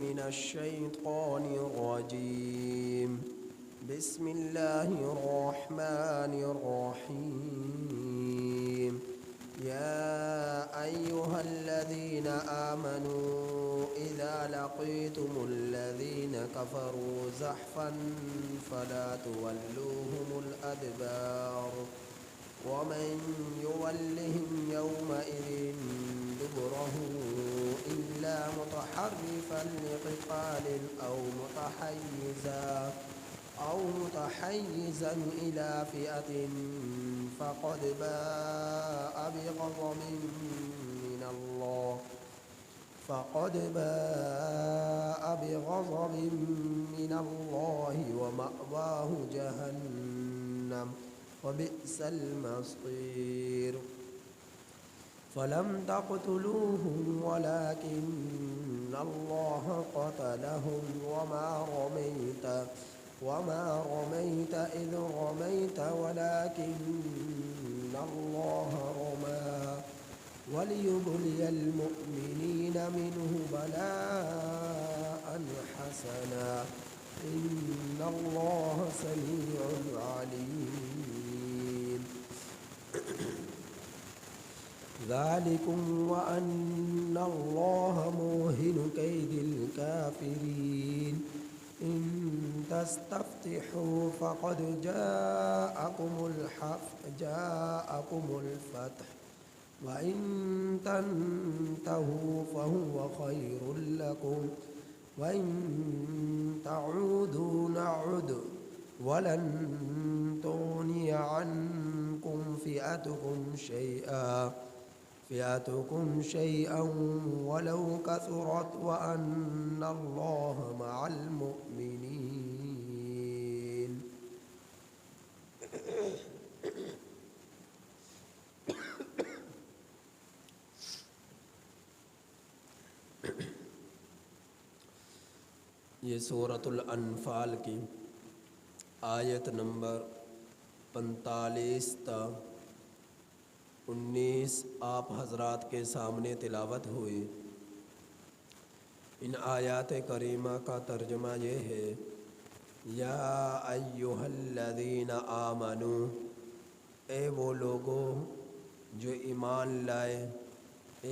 من الشيطان الرجيم. بسم الله الرحمن الرحيم. يا أيها الذين آمنوا إذا لقيتم الذين كفروا زحفا فلا تولوهم الأدبار ومن يولهم يومئذ دبره إلا متحرفا لقتال أو متحيزا إلى فئة فقد باء بغضب من الله ومأواه جهنم وبئس المصير. فلم تقتلوهم ولكن الله قتلهم وما رميت إذ رميت ولكن الله رمى وليبلي المؤمنين منه بلاء حسنا إن الله سميع عليم. ذلكم وأن الله موهن كيد الكافرين. إن تستفتحوا فقد جاءكم الفتح وإن تنتهوا فهو خير لكم وإن تعودوا نعد ولن تغني عنكم فئتكم شيئا ولو كثرت وأن الله مع المؤمنين. یہ سورۃ الانفال کی آیت نمبر 45 تا 19 آپ حضرات کے سامنے تلاوت ہوئی. ان آیات کریمہ کا ترجمہ یہ ہے: یا ایھا الذین آمنو، اے وہ لوگوں جو ایمان لائے،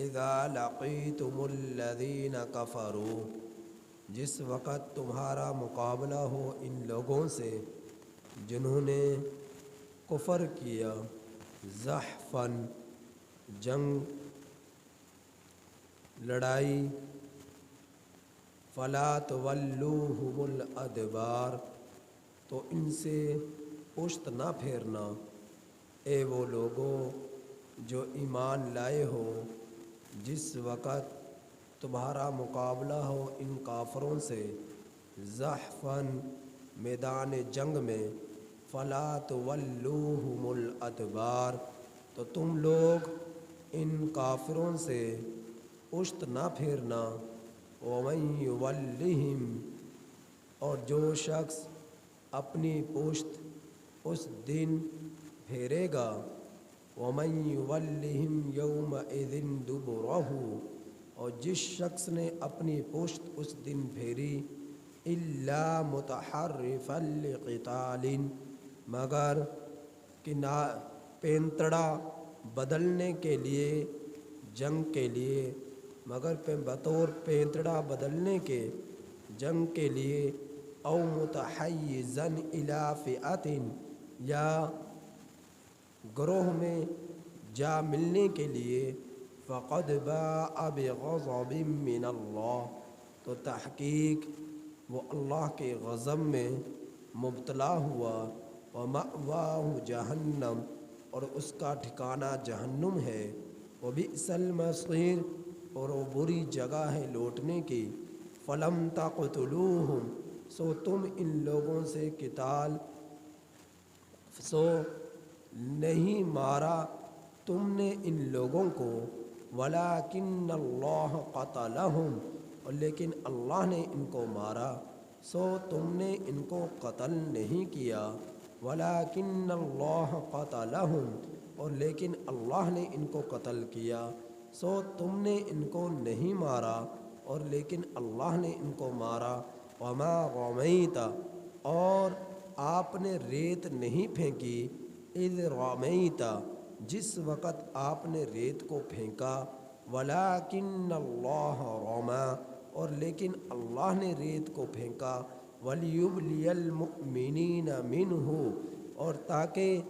اذا لقیتم الذین کفروا، جس وقت تمہارا مقابلہ ہو ان لوگوں سے جنہوں نے کفر کیا، زحفاً جنگ لڑائی، فلا تولوہم الادبار، تو ان سے پشت نہ پھیرنا. اے وہ لوگوں جو ایمان لائے ہو، جس وقت تمہارا مقابلہ ہو ان کافروں سے، زحفاً میدان جنگ میں، فلا تولوہم الادبار، تو تم لوگ ان کافروں سے پشت نہ پھیرنا. ومن یولہم، اور جو شخص اپنی پشت اس دن پھیرے گا، ومن یولہم یومئذ دبرہ، اور جس شخص نے اپنی پشت اس دن پھیری، الا متحرفا لقتال، مگر کہ پینتڑا بدلنے کے لیے، جنگ کے لیے، مگر بطور پینتڑا بدلنے کے جنگ کے لیے، او متحیزا الی فئۃ، یا گروہ میں جا ملنے کے لیے، فقد باء بغضب من اللہ، تو تحقیق وہ اللہ کے غضب میں مبتلا ہوا. ومأواہ جہنم، اور اس کا ٹھکانہ جہنم ہے. وبئس المصیر، اور وہ بری جگہ ہے لوٹنے کی. فلم تقتلوہم، سو تم ان لوگوں سے نہیں مارا تم نے ان لوگوں کو، ولیکن اللہ قتلہم، اور لیکن اللہ نے ان کو مارا. سو تم نے ان کو قتل نہیں کیا، ولیکن اللہ قتلہم، اور لیکن اللہ نے ان کو قتل کیا. سو تم نے ان کو نہیں مارا، اور لیکن اللہ نے ان کو مارا۔ وما رمیت، اور آپ نے ریت نہیں پھینکی، اذ رمیت، جس وقت آپ نے ریت کو پھینکا، ولکن اللہ رما، اور لیکن اللہ نے ریت کو پھینکا، ولیبلی المؤمنین منہ، اور تاکہ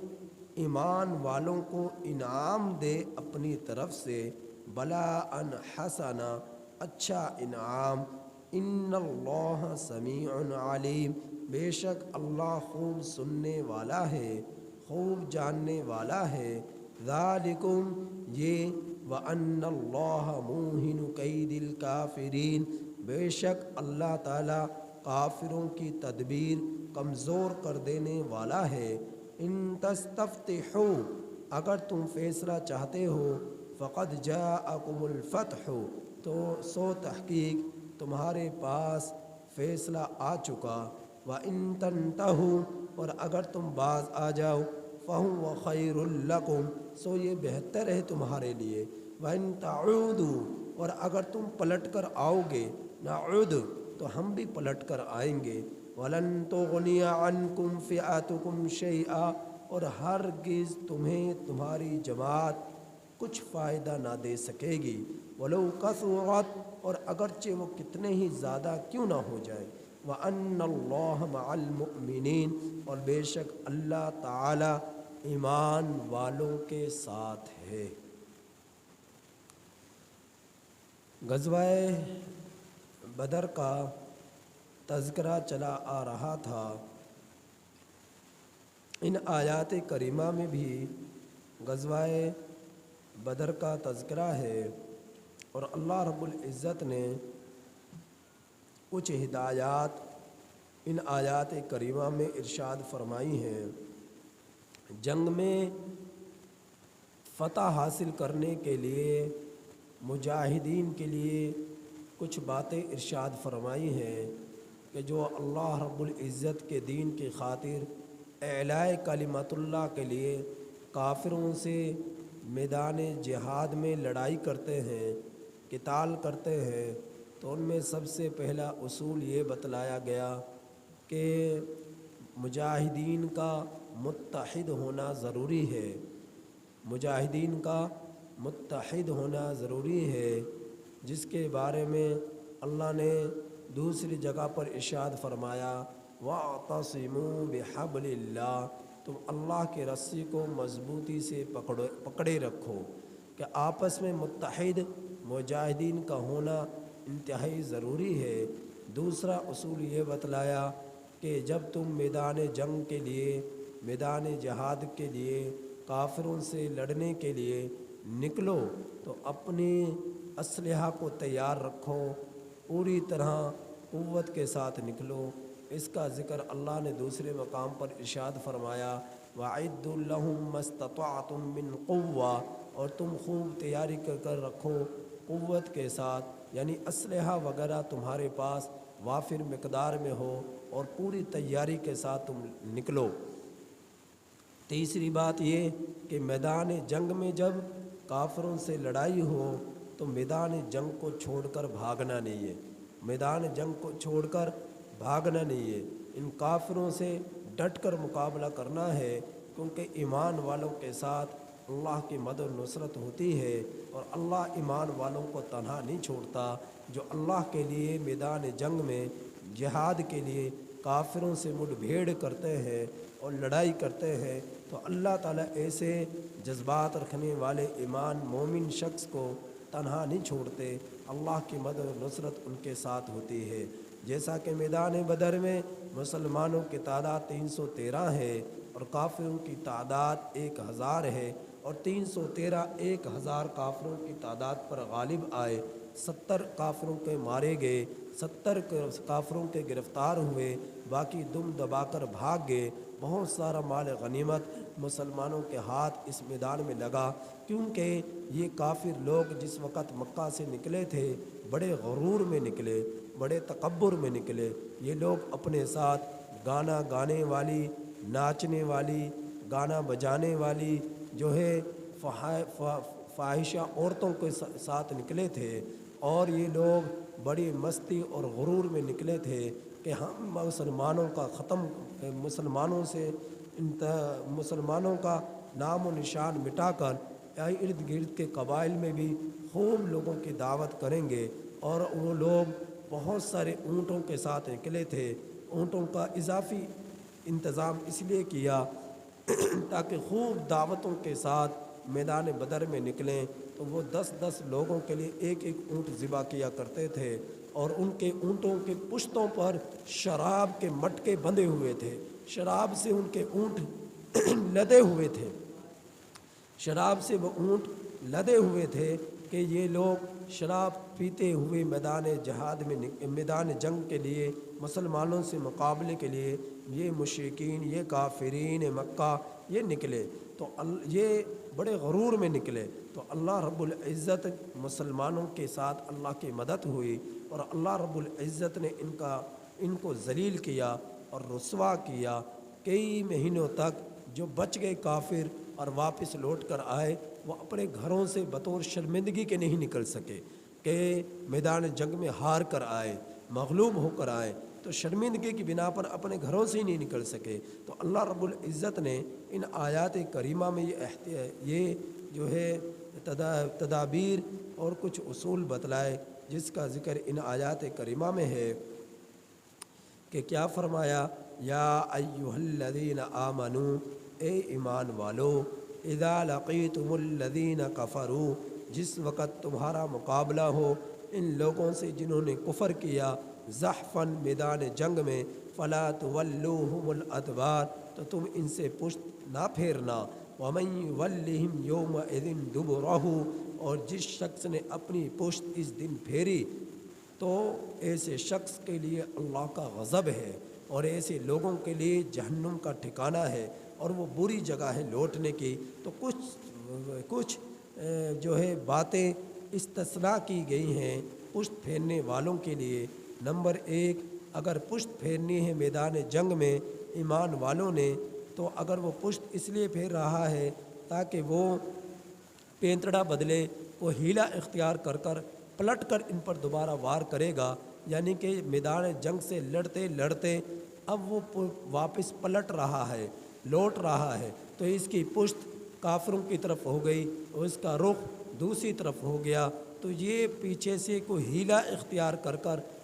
ایمان والوں کو انعام دے اپنی طرف سے، بلاءً حسنا، اچھا انعام۔ ان اللہ سمیع علیم، بے شک اللہ خوب سننے والا ہے، خوب جاننے والا ہے۔ ذالکم، یہ، وَأَنَّ اللَّهَ مُوهِنُ كَيْدِ الْكَافِرِينَ، بے شک اللہ تعالیٰ کافروں کی تدبیر کمزور کر دینے والا ہے۔ ان تستفتحوا، اگر تم فیصلہ چاہتے ہو، فقد جاءکم الفتح، تو سو تحقیق تمہارے پاس فیصلہ آ چکا۔ وَإِن تَنْتَهُوا، اور اگر تم باز آ جاؤ، فَهُوَ خَيْرٌ لَكُمْ، سو یہ بہتر ہے تمہارے لیے۔ وَإِن تَعُودُوا، اور اگر تم پلٹ کر آؤ گے، نعود، تو ہم بھی پلٹ کر آئیں گے۔ وَلَن تُغْنِيَ عَنْكُمْ فِئَتُكُمْ شَيْئًا، اور ہرگز تمہیں تمہاری جماعت کچھ فائدہ نہ دے سکے گی۔ وَلَوْ كَثُرَتْ، اور اگرچہ وہ کتنے ہی زیادہ کیوں نہ ہو جائے۔ وَأَنَّ اللَّهَ مَعَ الْمُؤْمِنِينَ، اور بے شک اللہ تعالی ایمان والوں کے ساتھ ہے۔ غزوہ بدر کا تذکرہ چلا آ رہا تھا۔ ان آیات کریمہ میں بھی غزوہ بدر کا تذکرہ ہے، اور اللہ رب العزت نے کچھ ہدایات ان آیات کریمہ میں ارشاد فرمائی ہیں۔ جنگ میں فتح حاصل کرنے کے لیے مجاہدین کے لیے کچھ باتیں ارشاد فرمائی ہیں کہ جو اللہ رب العزت کے دین کی خاطر اعلاء کلمت اللہ کے لیے کافروں سے میدان جہاد میں لڑائی کرتے ہیں، قتال کرتے ہیں، تو ان میں سب سے پہلا اصول یہ بتلایا گیا کہ مجاہدین کا متحد ہونا ضروری ہے، مجاہدین کا متحد ہونا ضروری ہے، جس کے بارے میں اللہ نے دوسری جگہ پر ارشاد فرمایا، وَاعْتَصِمُوا بِحَبْلِ اللَّهِ، تم اللہ کے رسی کو مضبوطی سے پکڑے رکھو، کہ آپس میں متحد مجاہدین کا ہونا انتہائی ضروری ہے۔ دوسرا اصول یہ بتلایا کہ جب تم میدان جنگ کے لیے، میدان جہاد کے لیے کافروں سے لڑنے کے لیے نکلو تو اپنی اسلحہ کو تیار رکھو، پوری طرح قوت کے ساتھ نکلو۔ اس کا ذکر اللہ نے دوسرے مقام پر ارشاد فرمایا، وَأَعِدُّوا لَهُم مَّا اسْتَطَعْتُم مِّن قُوَّةٍ، اور تم خوب تیاری کر رکھو قوت کے ساتھ، یعنی اسلحہ وغیرہ تمہارے پاس وافر مقدار میں ہو اور پوری تیاری کے ساتھ تم نکلو۔ تیسری بات یہ کہ میدان جنگ میں جب کافروں سے لڑائی ہو تو میدان جنگ کو چھوڑ کر بھاگنا نہیں ہے، میدان جنگ کو چھوڑ کر بھاگنا نہیں ہے، ان کافروں سے ڈٹ کر مقابلہ کرنا ہے، کیونکہ ایمان والوں کے ساتھ اللہ کی مدد و نصرت ہوتی ہے، اور اللہ ایمان والوں کو تنہا نہیں چھوڑتا۔ جو اللہ کے لیے میدان جنگ میں جہاد کے لیے کافروں سے مڈ بھیڑ کرتے ہیں اور لڑائی کرتے ہیں، تو اللہ تعالیٰ ایسے جذبات رکھنے والے ایمان مومن شخص کو تنہا نہیں چھوڑتے، اللہ کی مدد و نصرت ان کے ساتھ ہوتی ہے۔ جیسا کہ میدان بدر میں مسلمانوں کی تعداد 313 ہے اور کافروں کی تعداد 1000 ہے، اور 313 1000 کافروں کی تعداد پر غالب آئے، 70 کافروں کے مارے گئے، 70 کافروں کے گرفتار ہوئے، باقی دم دبا کر بھاگ گئے۔ بہت سارا مال غنیمت مسلمانوں کے ہاتھ اس میدان میں لگا، کیونکہ یہ کافر لوگ جس وقت مکہ سے نکلے تھے بڑے غرور میں نکلے، بڑے تکبر میں نکلے۔ یہ لوگ اپنے ساتھ گانا گانے والی، ناچنے والی، گانا بجانے والی جو ہے فاحشہ عورتوں کے ساتھ نکلے تھے، اور یہ لوگ بڑی مستی اور غرور میں نکلے تھے کہ ہم مسلمانوں کا مسلمانوں کا نام و نشان مٹا کر ارد گرد کے قبائل میں بھی خوب لوگوں کی دعوت کریں گے۔ اور وہ لوگ بہت سارے اونٹوں کے ساتھ نکلے تھے۔ اونٹوں کا اضافی انتظام اس لیے کیا تاکہ خوب دعوتوں کے ساتھ میدان بدر میں نکلیں۔ تو وہ 10 لوگوں کے لیے ایک اونٹ ذبح کیا کرتے تھے، اور ان کے اونٹوں کے پشتوں پر شراب کے مٹکے بندھے ہوئے تھے۔ شراب سے ان کے اونٹ لدے ہوئے تھے، شراب سے وہ اونٹ لدے ہوئے تھے کہ یہ لوگ شراب پیتے ہوئے میدان جنگ کے لیے مسلمانوں سے مقابلے کے لیے یہ مشرکین، یہ کافرین مکہ یہ نکلے، تو یہ بڑے غرور میں نکلے۔ تو اللہ رب العزت مسلمانوں کے ساتھ اللہ کی مدد ہوئی، اور اللہ رب العزت نے ان کو ذلیل کیا اور رسوا کیا۔ کئی مہینوں تک جو بچ گئے کافر اور واپس لوٹ کر آئے، وہ اپنے گھروں سے بطور شرمندگی کے نہیں نکل سکے کہ میدان جنگ میں ہار کر آئے، مغلوب ہو کر آئے، تو شرمندگی کی بنا پر اپنے گھروں سے ہی نہیں نکل سکے۔ تو اللہ رب العزت نے ان آیات کریمہ میں یہ جو ہے تدابیر اور کچھ اصول بتلائے، جس کا ذکر ان آیات کریمہ میں ہے کہ کیا فرمایا، یا ایھا الذین آمنوا، اے ایمان والو، اذا لقیتم الذین کفروا، جس وقت تمہارا مقابلہ ہو ان لوگوں سے جنہوں نے کفر کیا، زحفاً میدان جنگ میں، فلا تولوہم الادبار، تو تم ان سے پشت نہ پھیرنا، ومن یولہم یومئذ دبرہ، اور جس شخص نے اپنی پشت اس دن پھیری تو ایسے شخص کے لیے اللہ کا غضب ہے، اور ایسے لوگوں کے لیے جہنم کا ٹھکانہ ہے، اور وہ بری جگہ ہے لوٹنے کی۔ تو کچھ جو ہے باتیں استثناء کی گئی ہیں پشت پھیرنے والوں کے لیے۔ نمبر 1، اگر پشت پھیرنی ہے میدان جنگ میں ایمان والوں نے، تو اگر وہ پشت اس لیے پھیر رہا ہے تاکہ وہ پینتڑا بدلے، وہ ہیلہ اختیار کر پلٹ کر ان پر دوبارہ وار کرے گا، یعنی کہ میدان جنگ سے لڑتے لڑتے اب وہ واپس پلٹ رہا ہے، لوٹ رہا ہے، تو اس کی پشت کافروں کی طرف ہو گئی اور اس کا رخ دوسری طرف ہو گیا، تو یہ پیچھے سے کوئی ہیلہ اختیار کر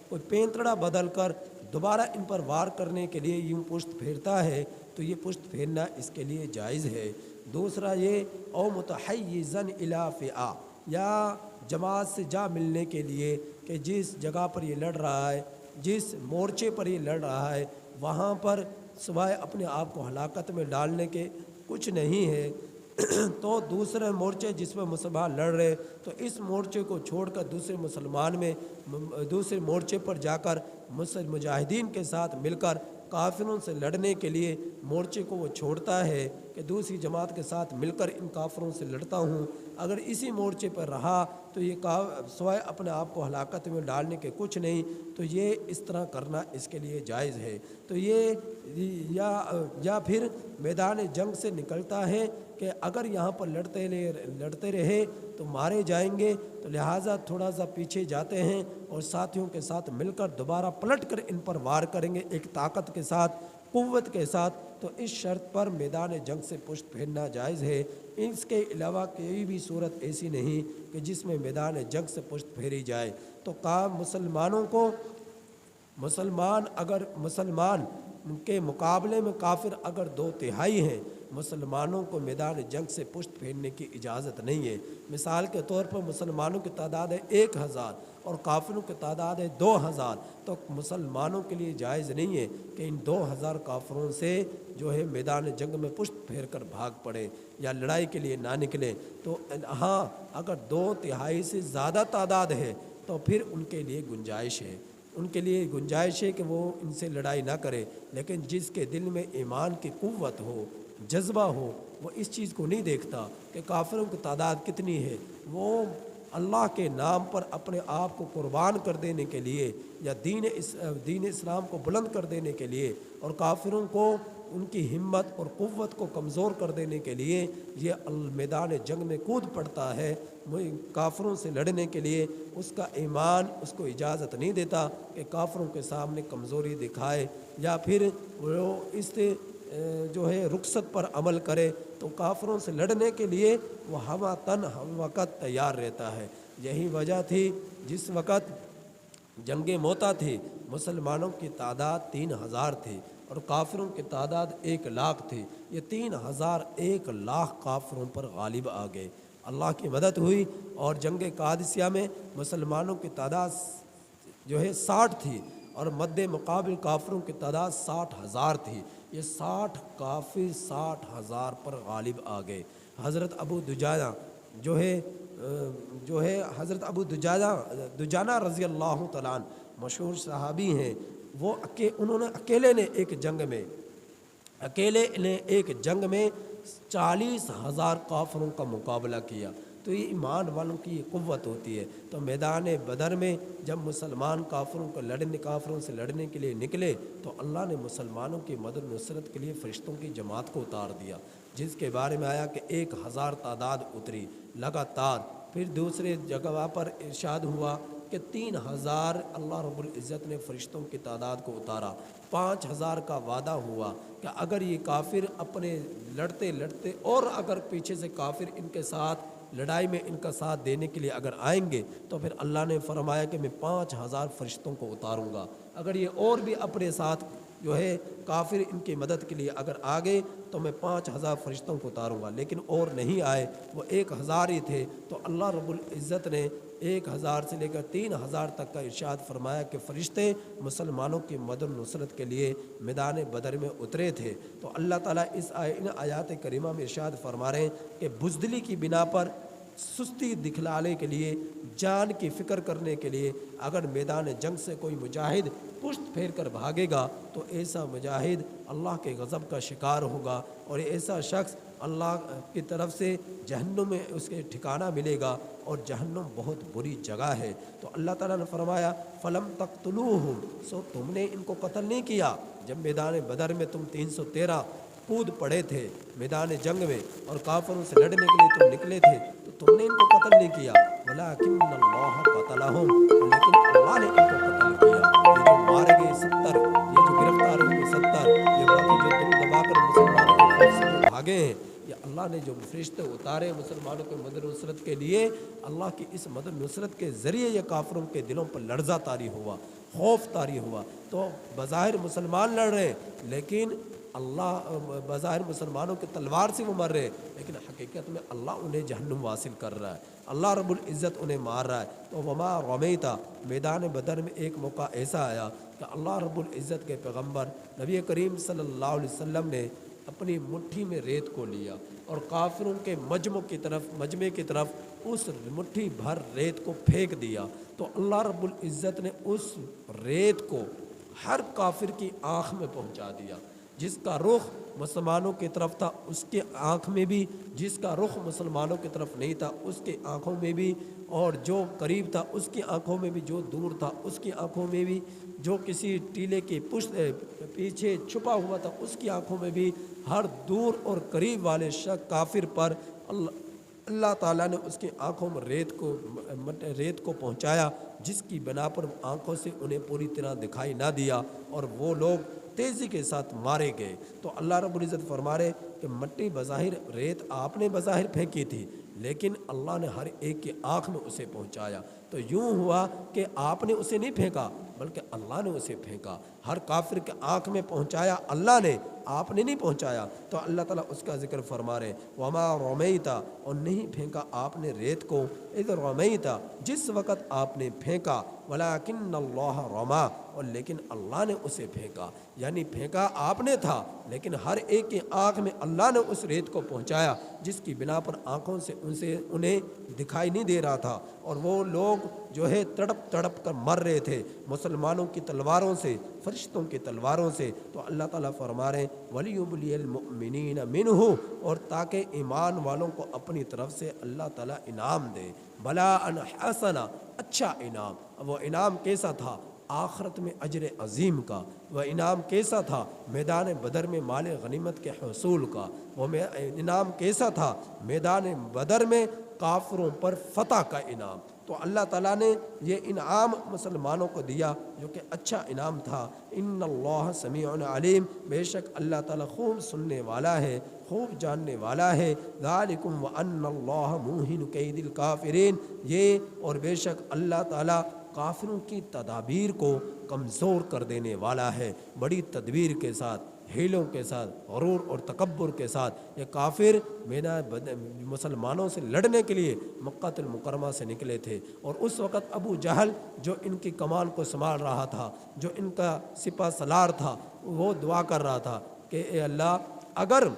کوئی پینتڑا بدل کر دوبارہ ان پر وار کرنے کے لیے یوں پشت پھیرتا ہے، تو یہ پشت پھیرنا اس کے لیے جائز ہے۔ دوسرا یہ، او متحیزا الی فئہ، یا جماعت سے جا ملنے کے لیے کہ جس جگہ پر یہ لڑ رہا ہے، جس مورچے پر یہ لڑ رہا ہے، وہاں پر سوائے اپنے آپ کو ہلاکت میں ڈالنے کے کچھ نہیں ہے، تو دوسرے مورچے جس میں مسلمان لڑ رہے، تو اس مورچے کو چھوڑ کر دوسرے مورچے پر جا کر مجاہدین کے ساتھ مل کر کافروں سے لڑنے کے لیے مورچے کو وہ چھوڑتا ہے کہ دوسری جماعت کے ساتھ مل کر ان کافروں سے لڑتا ہوں۔ اگر اسی مورچے پر رہا تو یہ سوائے اپنے آپ کو ہلاکت میں ڈالنے کے کچھ نہیں، تو یہ اس طرح کرنا اس کے لیے جائز ہے۔ تو یہ یا پھر میدان جنگ سے نکلتا ہے کہ اگر یہاں پر لڑتے رہے تو مارے جائیں گے، تو لہٰذا تھوڑا سا پیچھے جاتے ہیں اور ساتھیوں کے ساتھ مل کر دوبارہ پلٹ کر ان پر وار کریں گے ایک طاقت کے ساتھ، قوت کے ساتھ، تو اس شرط پر میدان جنگ سے پشت پھیرنا جائز ہے۔ اس کے علاوہ کوئی بھی صورت ایسی نہیں کہ جس میں میدان جنگ سے پشت پھیری جائے۔ تو مسلمانوں کو مسلمان کے مقابلے میں کافر اگر 2/3 ہیں، مسلمانوں کو میدان جنگ سے پشت پھیرنے کی اجازت نہیں ہے۔ مثال کے طور پر مسلمانوں کی تعداد ہے 1000 اور کافروں کی تعداد ہے 2000، تو مسلمانوں کے لیے جائز نہیں ہے کہ ان 2000 کافروں سے جو ہے میدان جنگ میں پشت پھیر کر بھاگ پڑے یا لڑائی کے لیے نہ نکلیں۔ تو ہاں، اگر 2/3 سے زیادہ تعداد ہے تو پھر ان کے لیے گنجائش ہے کہ وہ ان سے لڑائی نہ کرے، لیکن جس کے دل میں ایمان کی قوت ہو، جذبہ ہو، وہ اس چیز کو نہیں دیکھتا کہ کافروں کی تعداد کتنی ہے، وہ اللہ کے نام پر اپنے آپ کو قربان کر دینے کے لیے یا دین اسلام کو بلند کر دینے کے لیے اور کافروں کو ان کی ہمت اور قوت کو کمزور کر دینے کے لیے یہ میدان جنگ میں کود پڑتا ہے کافروں سے لڑنے کے لیے، اس کا ایمان اس کو اجازت نہیں دیتا کہ کافروں کے سامنے کمزوری دکھائے یا پھر وہ اس جو ہے رخصت پر عمل کرے، تو کافروں سے لڑنے کے لیے وہ ہم وقت تیار رہتا ہے۔ یہی وجہ تھی جس وقت جنگ موتا تھی مسلمانوں کی تعداد 3000 تھی اور کافروں کی تعداد 1,00,000 تھی، یہ 3000 1,00,000 کافروں پر غالب آ گئے، اللہ کی مدد ہوئی اور جنگ قادسیہ میں مسلمانوں کی تعداد جو ہے 60 تھی اور مد مقابل کافروں کی تعداد 60,000 تھی، یہ 60 کافر 60,000 پر غالب آ گئے۔ حضرت ابو دجانہ جو ہے حضرت ابو دجانہ رضی اللہ تعالیٰ عنہ مشہور صحابی ہیں، انہوں نے اکیلے نے ایک جنگ میں 40,000 کافروں کا مقابلہ کیا، تو یہ ایمان والوں کی یہ قوت ہوتی ہے۔ تو میدان بدر میں جب مسلمان کافروں سے لڑنے کے لیے نکلے تو اللہ نے مسلمانوں کی مدد نصرت کے لیے فرشتوں کی جماعت کو اتار دیا، جس کے بارے میں آیا کہ 1,000 تعداد اتری لگاتار۔ پھر دوسرے جگہ پر ارشاد ہوا کہ 3,000 اللہ رب العزت نے فرشتوں کی تعداد کو اتارا، 5,000 کا وعدہ ہوا کہ اگر یہ کافر اپنے لڑتے اور اگر پیچھے سے کافر ان کے ساتھ لڑائی میں ان کا ساتھ دینے کے لیے اگر آئیں گے تو پھر اللہ نے فرمایا کہ میں 5,000 فرشتوں کو اتاروں گا، اگر یہ اور بھی اپنے ساتھ جو ہے کافر ان کی مدد کے لیے اگر آ گئے تو میں 5,000 فرشتوں کو اتاروں گا، لیکن اور نہیں آئے، وہ 1,000 ہی تھے۔ تو اللہ رب العزت نے 1,000 سے لے کر 3,000 تک کا ارشاد فرمایا کہ فرشتے مسلمانوں کی مدد نصرت کے لیے میدان بدر میں اترے تھے۔ تو اللہ تعالیٰ ان آیات کریمہ میں ارشاد فرما رہے ہیں کہ بزدلی کی بنا پر سستی دکھلانے کے لیے، جان کی فکر کرنے کے لیے اگر میدان جنگ سے کوئی مجاہد پشت پھیر کر بھاگے گا تو ایسا مجاہد اللہ کے غضب کا شکار ہوگا اور ایسا شخص اللہ کی طرف سے جہنم میں اس کے ٹھکانہ ملے گا، اور جہنم بہت بری جگہ ہے۔ تو اللہ تعالیٰ نے فرمایا فلم تقتلوہم، سو تم نے ان کو قتل نہیں کیا۔ جب میدان بدر میں تم 313 کود پڑے تھے میدان جنگ میں اور کافروں سے لڑنے کے لیے تم نکلے تھے تو تم نے ان کو قتل نہیں کیا، ولیکن اللہ قتلہم، لیکن اللہ نے ان کو قتل کیا۔ یہ جو مارے گئے 70، یہ جو گرفتار ہوئے 70، یہ باقی جو دل دبا کر مسلمانوں کے خوف سے جو بھاگے ہیں، یہ اللہ نے جو فرشتے اتارے مسلمانوں کے مدد نصرت کے لیے، اللہ کی اس مدد نصرت کے ذریعے یہ کافروں کے دلوں پر لرزہ طاری ہوا، خوف طاری ہوا۔ تو بظاہر مسلمان لڑ رہے ہیں لیکن اللہ بظاہر مسلمانوں کی تلوار سے وہ مر رہے ہیں، لیکن حقیقت میں اللہ انہیں جہنم واصل کر رہا ہے، اللہ رب العزت انہیں مار رہا ہے۔ تو وما رمیتا، میدان بدر میں ایک موقع ایسا آیا کہ اللہ رب العزت کے پیغمبر نبی کریم صلی اللہ علیہ وسلم نے اپنی مٹھی میں ریت کو لیا اور کافروں کے مجمع کی طرف اس مٹھی بھر ریت کو پھینک دیا، تو اللہ رب العزت نے اس ریت کو ہر کافر کی آنکھ میں پہنچا دیا، جس کا رخ مسلمانوں کی طرف تھا اس کے آنکھ میں بھی، جس کا رخ مسلمانوں کی طرف نہیں تھا اس کے آنکھوں میں بھی، اور جو قریب تھا اس کی آنکھوں میں بھی، جو دور تھا اس کی آنکھوں میں بھی، جو کسی ٹیلے کے پیچھے چھپا ہوا تھا اس کی آنکھوں میں بھی، ہر دور اور قریب والے کافر پر اللہ تعالیٰ نے اس کی آنکھوں میں ریت کو پہنچایا، جس کی بنا پر آنکھوں سے انہیں پوری طرح دکھائی نہ دیا اور وہ لوگ تیزی کے ساتھ مارے گئے۔ تو اللہ رب العزت فرما رہے کہ مٹی بظاہر ریت آپ نے بظاہر پھینکی تھی لیکن اللہ نے ہر ایک کی آنکھ میں اسے پہنچایا۔ تو یوں ہوا کہ آپ نے اسے نہیں پھینکا بلکہ اللہ نے اسے پھینکا، ہر کافر کے آنکھ میں پہنچایا اللہ نے، آپ نے نہیں پہنچایا۔ تو اللہ تعالیٰ اس کا ذکر فرما رہے وما رمیتا، اور نہیں پھینکا آپ نے ریت کو، اذ رمیتا، جس وقت آپ نے پھینکا، ولکن اللہ رما، اور لیکن اللہ نے اسے پھینکا، یعنی پھینکا آپ نے تھا لیکن ہر ایک کی آنکھ میں اللہ نے اس ریت کو پہنچایا، جس کی بنا پر آنکھوں سے انہیں دکھائی نہیں دے رہا تھا، اور وہ لوگ جو ہے تڑپ کر مر رہے تھے مسلمانوں کی تلواروں سے، فرشتوں کی تلواروں سے۔ تو اللہ تعالیٰ فرما رہے وَلِيُبْلِيَ الْمُؤْمِنِينَ مِنْهُ، اور تاکہ ایمان والوں کو اپنی طرف سے اللہ تعالیٰ انعام دے، بلاءً حسنا، اچھا انعام۔ وہ انعام کیسا تھا؟ آخرت میں اجر عظیم کا۔ وہ انعام کیسا تھا؟ میدان بدر میں مال غنیمت کے حصول کا۔ وہ انعام کیسا تھا؟ میدان بدر میں کافروں پر فتح کا انعام۔ تو اللہ تعالیٰ نے یہ انعام مسلمانوں کو دیا جو کہ اچھا انعام تھا۔ ان اللہ سمیع علیم، بے شک اللہ تعالیٰ خوب سننے والا ہے، خوب جاننے والا ہے۔ ذالکم وان اللہ موہن کید الکافرین، یہ اور بے شک اللہ تعالیٰ کافروں کی تدابیر کو کمزور کر دینے والا ہے۔ بڑی تدبیر کے ساتھ، ہیلوں کے ساتھ، غرور اور تکبر کے ساتھ یہ کافر مسلمانوں سے لڑنے کے لیے مکہ المکرمہ سے نکلے تھے، اور اس وقت ابو جہل جو ان کی کمان کو سنبھال رہا تھا، جو ان کا سپہ سالار تھا، وہ دعا کر رہا تھا کہ اے اللہ، اگر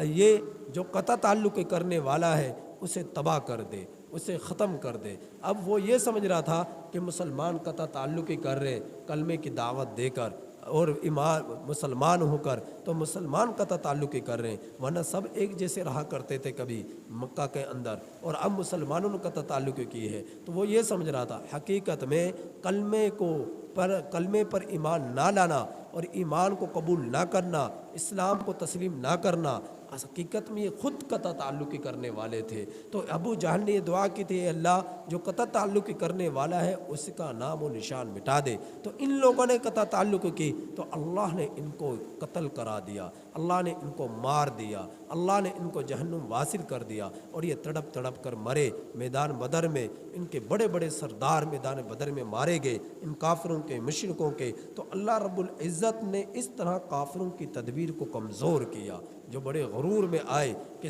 یہ جو قطع تعلق کرنے والا ہے اسے تباہ کر دے، اسے ختم کر دے۔ اب وہ یہ سمجھ رہا تھا کہ مسلمان قطع تعلق کر رہے کلمے کی دعوت دے کر اور ایمان مسلمان ہو کر، تو مسلمان قطع تعلق کر رہے ہیں، ورنہ سب ایک جیسے رہا کرتے تھے کبھی مکہ کے اندر، اور اب مسلمانوں نے قطع تعلق کی ہے۔ تو وہ یہ سمجھ رہا تھا حقیقت میں کلمے پر ایمان نہ لانا اور ایمان کو قبول نہ کرنا، اسلام کو تسلیم نہ کرنا، حقیقت میں یہ خود قطع تعلق کرنے والے تھے۔ تو ابو جہل نے یہ دعا کی تھی، اے اللہ، جو قطع تعلق کرنے والا ہے اس کا نام و نشان مٹا دے۔ تو ان لوگوں نے قطع تعلق کی تو اللہ نے ان کو قتل کرا دیا، اللہ نے ان کو مار دیا، اللہ نے ان کو جہنم واصل کر دیا، اور یہ تڑپ تڑپ کر مرے میدان بدر میں۔ ان کے بڑے بڑے سردار میدان بدر میں مارے گئے، ان کافروں کے، مشرکوں کے۔ تو اللہ رب العزت نے اس طرح کافروں کی تدبیر کو کمزور کیا، جو بڑے غرور میں آئے کہ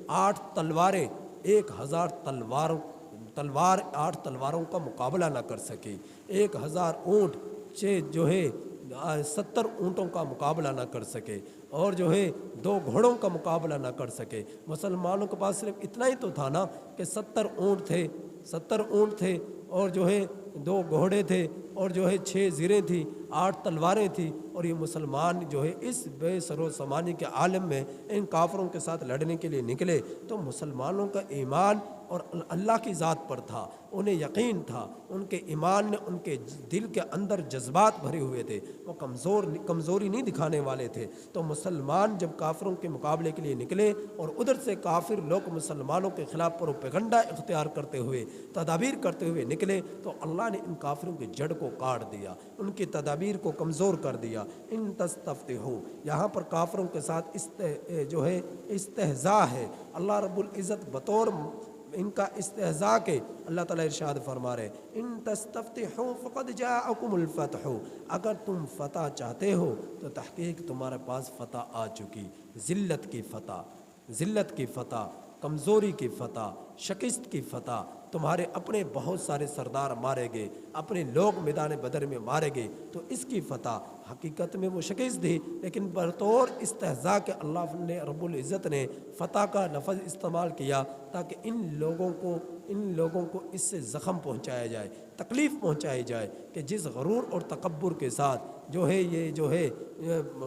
8 تلواریں 1000 تلوار 8 تلواروں کا مقابلہ نہ کر سکے، 1000 اونٹ 70 اونٹوں کا مقابلہ نہ کر سکے، اور 2 گھوڑوں کا مقابلہ نہ کر سکے۔ مسلمانوں کے پاس صرف اتنا ہی تو تھا نا کہ 70 اونٹ تھے اور 2 گھوڑے تھے اور 6 زریں تھیں، 8 تلواریں تھیں، اور یہ مسلمان اس بے سر و سامانی کے عالم میں ان کافروں کے ساتھ لڑنے کے لیے نکلے۔ تو مسلمانوں کا ایمان اور اللہ کی ذات پر تھا، انہیں یقین تھا، ان کے ایمان نے ان کے دل کے اندر جذبات بھرے ہوئے تھے، وہ کمزوری نہیں دکھانے والے تھے۔ تو مسلمان جب کافروں کے مقابلے کے لیے نکلے اور ادھر سے کافر لوگ مسلمانوں کے خلاف پروپیگنڈا اختیار کرتے ہوئے، تدابیر کرتے ہوئے نکلے، تو اللہ نے ان کافروں کی جڑ کو کاٹ دیا، ان کی تدابیر کو کمزور کر دیا۔ ان تستفتحوا، یہاں پر کافروں کے ساتھ استہزاء ہے۔ اللہ رب العزت بطور ان کا استہزاء کے اللہ تعالیٰ ارشاد فرما رہے، ان تستفتحوا فقد جاءکم الفتح، اگر تم فتح چاہتے ہو تو تحقیق تمہارے پاس فتح آ چکی۔ ذلت کی فتح، کمزوری کی فتح، شکست کی فتح، تمہارے اپنے بہت سارے سردار مارے گئے، اپنے لوگ میدان بدر میں مارے گئے، تو اس کی فتح حقیقت میں وہ شکست تھی، لیکن بطور استہزاء کے اللہ نے رب العزت نے فتح کا لفظ استعمال کیا تاکہ ان لوگوں کو اس سے زخم پہنچایا جائے، تکلیف پہنچائی جائے کہ جس غرور اور تکبر کے ساتھ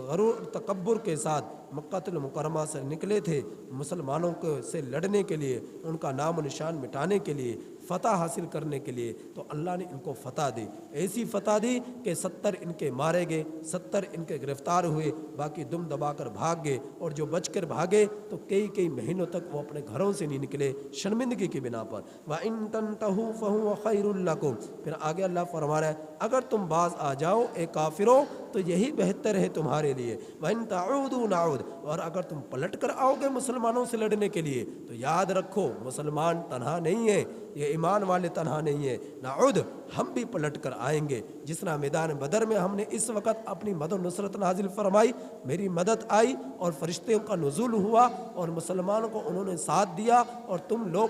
غرور اور تکبر کے ساتھ مکہ المکرمہ سے نکلے تھے مسلمانوں کو سے لڑنے کے لیے، ان کا نام و نشان مٹانے کے لیے، فتح حاصل کرنے کے لیے، تو اللہ نے ان کو فتح دی، ایسی فتح دی کہ 70 ان کے مارے گئے، 70 ان کے گرفتار ہوئے، باقی دم دبا کر بھاگ گئے، اور جو بچ کر بھاگے تو کئی مہینوں تک وہ اپنے گھروں سے نہیں نکلے شرمندگی کی بنا پر۔ وَإِن تَنْتَهُوا فَهُوَ خَيْرٌ لَكُمْ، پھر آگے اللہ فرما رہا ہے اگر تم باز آ جاؤ اے کافروں تو یہی بہتر ہے تمہارے لیے۔ وَإِن تَعُودُوا نَعُودْ، اور اگر تم پلٹ کر آؤ گے مسلمانوں سے لڑنے کے لیے تو یاد رکھو مسلمان تنہا نہیں ہے، یہ ایمان والے تنہا نہیں ہے، نعود، ہم بھی پلٹ کر آئیں گے۔ جس طرح میدان بدر میں ہم نے اس وقت اپنی مدد و نصرت نازل فرمائی، میری مدد آئی اور فرشتوں کا نزول ہوا اور مسلمانوں کو انہوں نے ساتھ دیا، اور تم لوگ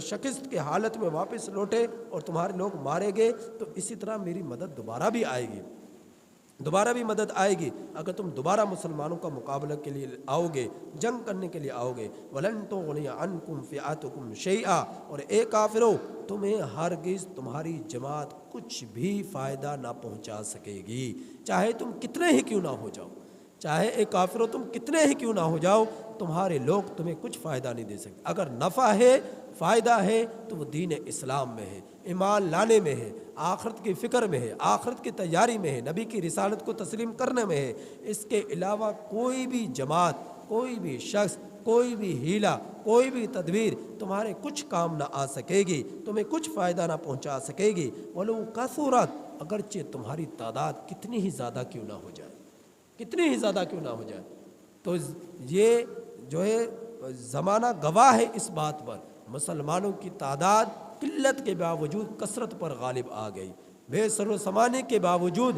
شکست کے حالت میں واپس لوٹے اور تمہارے لوگ مارے گئے، تو اسی طرح میری مدد دوبارہ بھی آئے گی، دوبارہ بھی مدد آئے گی اگر تم دوبارہ مسلمانوں کا مقابلہ کے لیے آؤ گے، جنگ کرنے کے لیے آؤ گے۔ وَلَن تُغْنِيَ عَنْكُمْ فِئَاتُكُمْ شَيْئًا، اور اے کافرو تمہیں ہرگز تمہاری جماعت کچھ بھی فائدہ نہ پہنچا سکے گی، چاہے تم کتنے ہی کیوں نہ ہو جاؤ، چاہے ایک کافر ہو، تم کتنے ہی کیوں نہ ہو جاؤ، تمہارے لوگ تمہیں کچھ فائدہ نہیں دے سکتے۔ اگر نفع ہے، فائدہ ہے، تو وہ دین اسلام میں ہے، ایمان لانے میں ہے، آخرت کی فکر میں ہے، آخرت کی تیاری میں ہے، نبی کی رسالت کو تسلیم کرنے میں ہے۔ اس کے علاوہ کوئی بھی جماعت، کوئی بھی شخص، کوئی بھی ہیلا، کوئی بھی تدبیر تمہارے کچھ کام نہ آ سکے گی، تمہیں کچھ فائدہ نہ پہنچا سکے گی۔ وَلَوْ كَثُرَتْ، اگرچہ تمہاری تعداد کتنی ہی زیادہ کیوں نہ ہو جائے، کتنی ہی زیادہ کیوں نہ ہو جائے۔ تو یہ جو ہے زمانہ گواہ ہے اس بات پر، مسلمانوں کی تعداد قلت کے باوجود کثرت پر غالب آ گئی، بے سر و سمانے کے باوجود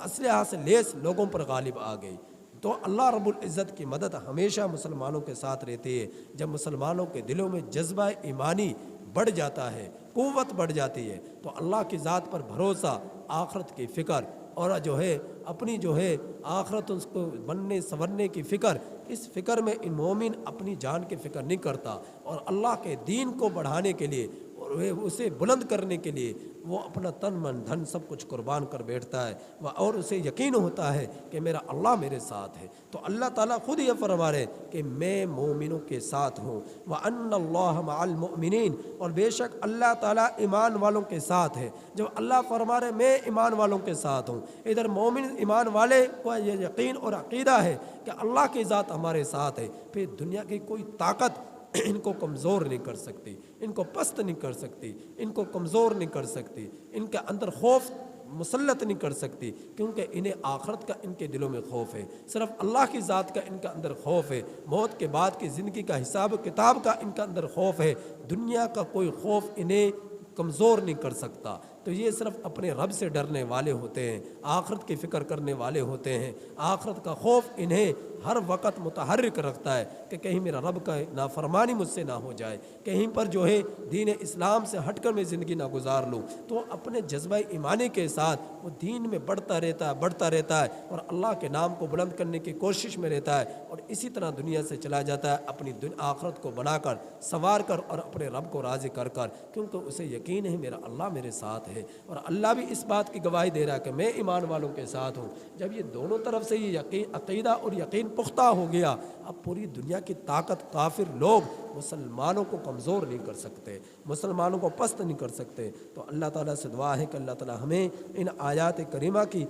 اسلحہ سے لیس لوگوں پر غالب آ گئی۔ تو اللہ رب العزت کی مدد ہمیشہ مسلمانوں کے ساتھ رہتی ہے۔ جب مسلمانوں کے دلوں میں جذبہ ایمانی بڑھ جاتا ہے، قوت بڑھ جاتی ہے، تو اللہ کی ذات پر بھروسہ، آخرت کی فکر، اور جو ہے اپنی جو ہے آخرت اس کو بننے سنورنے کی فکر، اس فکر میں ان مومن اپنی جان کی فکر نہیں کرتا، اور اللہ کے دین کو بڑھانے کے لیے اور اسے بلند کرنے کے لیے وہ اپنا تن من دھن سب کچھ قربان کر بیٹھتا ہے، اور اسے یقین ہوتا ہے کہ میرا اللہ میرے ساتھ ہے۔ تو اللہ تعالیٰ خود یہ فرما رہے کہ میں مومنوں کے ساتھ ہوں، وَأَنَّ اللَّهَ مَعَ الْمُؤْمِنِينَ، اور بے شک اللہ تعالیٰ ایمان والوں کے ساتھ ہے۔ جب اللہ فرما رہے میں ایمان والوں کے ساتھ ہوں، ادھر مومن ایمان والے کو یہ یقین اور عقیدہ ہے کہ اللہ کی ذات ہمارے ساتھ ہے، پھر دنیا کی کوئی طاقت ان کو کمزور نہیں کر سکتی، ان کو پست نہیں کر سکتی، ان کو کمزور نہیں کر سکتی، ان کے اندر خوف مسلط نہیں کر سکتی، کیونکہ انہیں آخرت کا ان کے دلوں میں خوف ہے، صرف اللہ کی ذات کا ان کے اندر خوف ہے، موت کے بعد کی زندگی کا حساب کتاب کا ان کے اندر خوف ہے، دنیا کا کوئی خوف انہیں کمزور نہیں کر سکتا۔ تو یہ صرف اپنے رب سے ڈرنے والے ہوتے ہیں، آخرت کی فکر کرنے والے ہوتے ہیں، آخرت کا خوف انہیں ہر وقت متحرک رکھتا ہے کہ کہیں میرا رب کا نافرمانی مجھ سے نہ ہو جائے، کہیں پر جو ہے دین اسلام سے ہٹ کر میں زندگی نہ گزار لوں۔ تو اپنے جذبہ ایمانی کے ساتھ وہ دین میں بڑھتا رہتا ہے اور اللہ کے نام کو بلند کرنے کی کوشش میں رہتا ہے، اور اسی طرح دنیا سے چلا جاتا ہے اپنی آخرت کو بنا کر، سنوار کر، اور اپنے رب کو راضی کر کر، کیونکہ اسے یقین ہے میرا اللہ میرے ساتھ ہے، اور اللہ بھی اس بات کی گواہی دے رہا ہے کہ میں ایمان والوں کے ساتھ ہوں۔ جب یہ دونوں طرف سے یہ یقین، عقیدہ اور یقین پختہ ہو گیا، اب پوری دنیا کی طاقت، کافر لوگ مسلمانوں کو کمزور نہیں کر سکتے، مسلمانوں کو پست نہیں کر سکتے۔ تو اللہ تعالیٰ سے دعا ہے کہ اللہ تعالیٰ ہمیں ان آیات کریمہ کی